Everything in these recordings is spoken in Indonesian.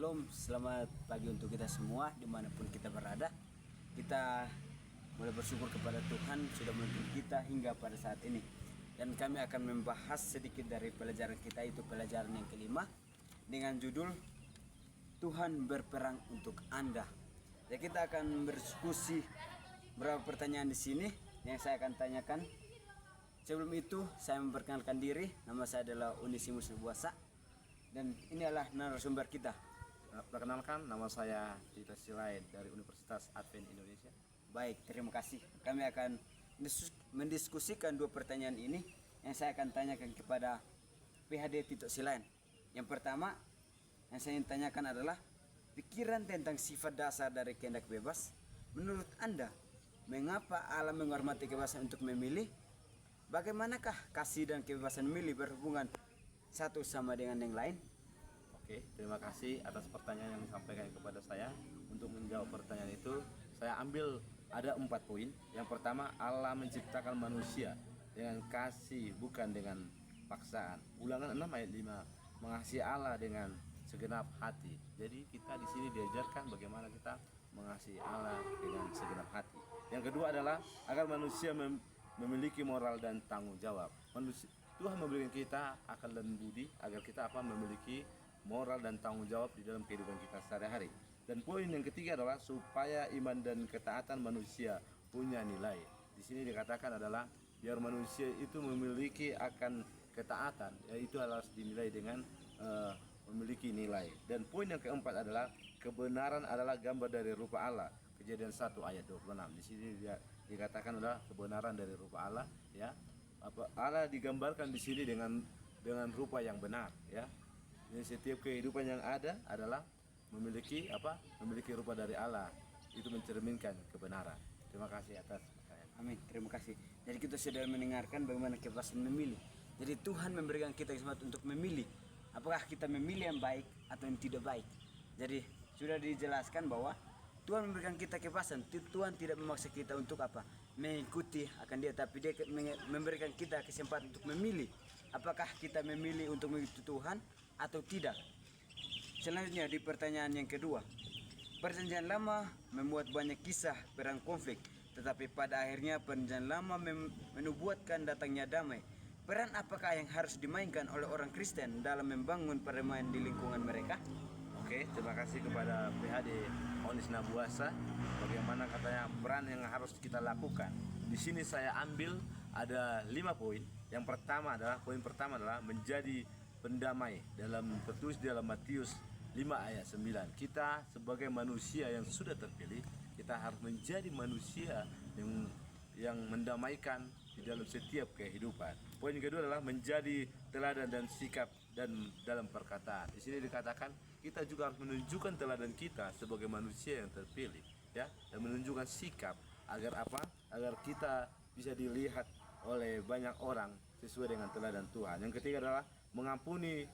Shalom, selamat pagi untuk kita semua dimanapun kita berada. Kita boleh bersyukur kepada Tuhan sudah menuntun kita hingga pada saat ini. Dan kami akan membahas sedikit dari pelajaran kita, itu pelajaran yang kelima dengan judul Tuhan berperang untuk Anda. Ya, kita akan berdiskusi beberapa pertanyaan di sini yang saya akan tanyakan. Sebelum itu saya memperkenalkan diri, nama saya adalah Onesimus Nubuasa dan ini adalah narasumber kita. Perkenalkan, nama saya Tito Silaid dari Universitas Advent Indonesia. Baik, terima kasih. Kami akan mendiskusikan dua pertanyaan ini yang saya akan tanyakan kepada PhD Tito Silaid. Yang pertama yang saya ingin tanyakan adalah pikiran tentang sifat dasar dari kehendak bebas. Menurut Anda, mengapa Allah menghormati kebebasan untuk memilih? Bagaimanakah kasih dan kebebasan memilih berhubungan satu sama dengan yang lain? Oke, terima kasih atas pertanyaan yang disampaikan kepada saya. Untuk menjawab pertanyaan itu, saya ambil ada 4 poin. Yang pertama, Allah menciptakan manusia dengan kasih bukan dengan paksaan. Ulangan 6 ayat 5, mengasihi Allah dengan segenap hati. Jadi kita di sini diajarkan bagaimana kita mengasihi Allah dengan segenap hati. Yang kedua adalah agar manusia memiliki moral dan tanggung jawab. Tuhan memberikan kita akal dan budi agar kita memiliki moral dan tanggung jawab di dalam kehidupan kita sehari-hari. Dan poin yang ketiga adalah supaya iman dan ketaatan manusia punya nilai. Di sini dikatakan adalah biar manusia itu memiliki akan ketaatan, yaitu harus dinilai dengan memiliki nilai. Dan poin yang keempat adalah kebenaran adalah gambar dari rupa Allah. Kejadian 1 ayat 26. Di sini dikatakan adalah kebenaran dari rupa Allah, ya. Allah digambarkan di sini dengan rupa yang benar, ya. Jadi setiap kehidupan yang ada adalah memiliki rupa dari Allah. Itu mencerminkan kebenaran. Terima kasih atas pertanyaan. Amin, terima kasih. Jadi kita sudah mendengarkan bagaimana kebebasan memilih. Jadi Tuhan memberikan kita kesempatan untuk memilih apakah kita memilih yang baik atau yang tidak baik. Jadi sudah dijelaskan bahwa Tuhan memberikan kita kebebasan. Tuhan tidak memaksa kita untuk mengikuti akan Dia, tapi Dia memberikan kita kesempatan untuk memilih apakah kita memilih untuk mengikuti Tuhan atau tidak. Selanjutnya di pertanyaan yang kedua, Perjanjian Lama memuat banyak kisah perang konflik, tetapi pada akhirnya Perjanjian Lama menubuatkan datangnya damai. Peran apakah yang harus dimainkan oleh orang Kristen dalam membangun perdamaian di lingkungan mereka? Oke, terima kasih kepada PhD Onesimus Nubuasa. Bagaimana katanya peran yang harus kita lakukan. Di sini saya ambil ada 5 poin. Yang pertama adalah menjadi pendamai, tertulis dalam Matius 5 ayat 9. Kita sebagai manusia yang sudah terpilih, kita harus menjadi manusia yang mendamaikan di dalam setiap kehidupan. Poin kedua adalah menjadi teladan dan sikap dan dalam perkataan. Di sini dikatakan kita juga harus menunjukkan teladan kita sebagai manusia yang terpilih, ya, dan menunjukkan sikap agar agar kita bisa dilihat oleh banyak orang sesuai dengan teladan Tuhan. Yang ketiga adalah mengampuni,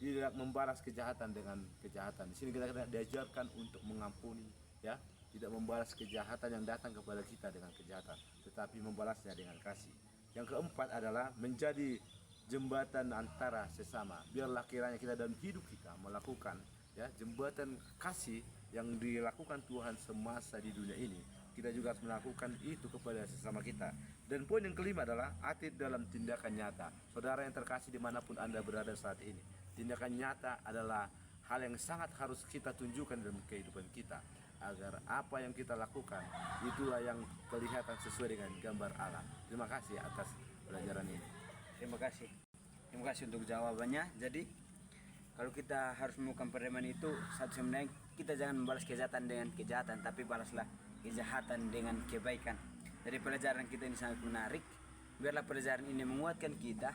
tidak membalas kejahatan dengan kejahatan. Di sini kita diajarkan untuk mengampuni, ya, tidak membalas kejahatan yang datang kepada kita dengan kejahatan, tetapi membalasnya dengan kasih. Yang keempat adalah menjadi jembatan antara sesama. Biarlah kiranya kita dalam hidup kita melakukan, ya, jembatan kasih yang dilakukan Tuhan semasa di dunia ini. Kita juga harus melakukan itu kepada sesama kita. Dan poin yang kelima adalah aktif dalam tindakan nyata. Saudara yang terkasih dimanapun Anda berada saat ini, tindakan nyata adalah hal yang sangat harus kita tunjukkan dalam kehidupan kita, agar apa yang kita lakukan itulah yang kelihatan sesuai dengan gambar Allah. Terima kasih atas pelajaran ini. Terima kasih untuk jawabannya. Jadi kalau kita harus melakukan perdamaian itu, satu sebenarnya kita jangan membalas kejahatan dengan kejahatan, tapi balaslah kejahatan dengan kebaikan. Jadi pelajaran kita ini sangat menarik. Biarlah pelajaran ini menguatkan kita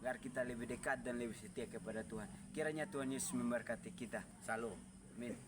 agar kita lebih dekat dan lebih setia kepada Tuhan. Kiranya Tuhan Yesus memberkati kita. Salam. Amin.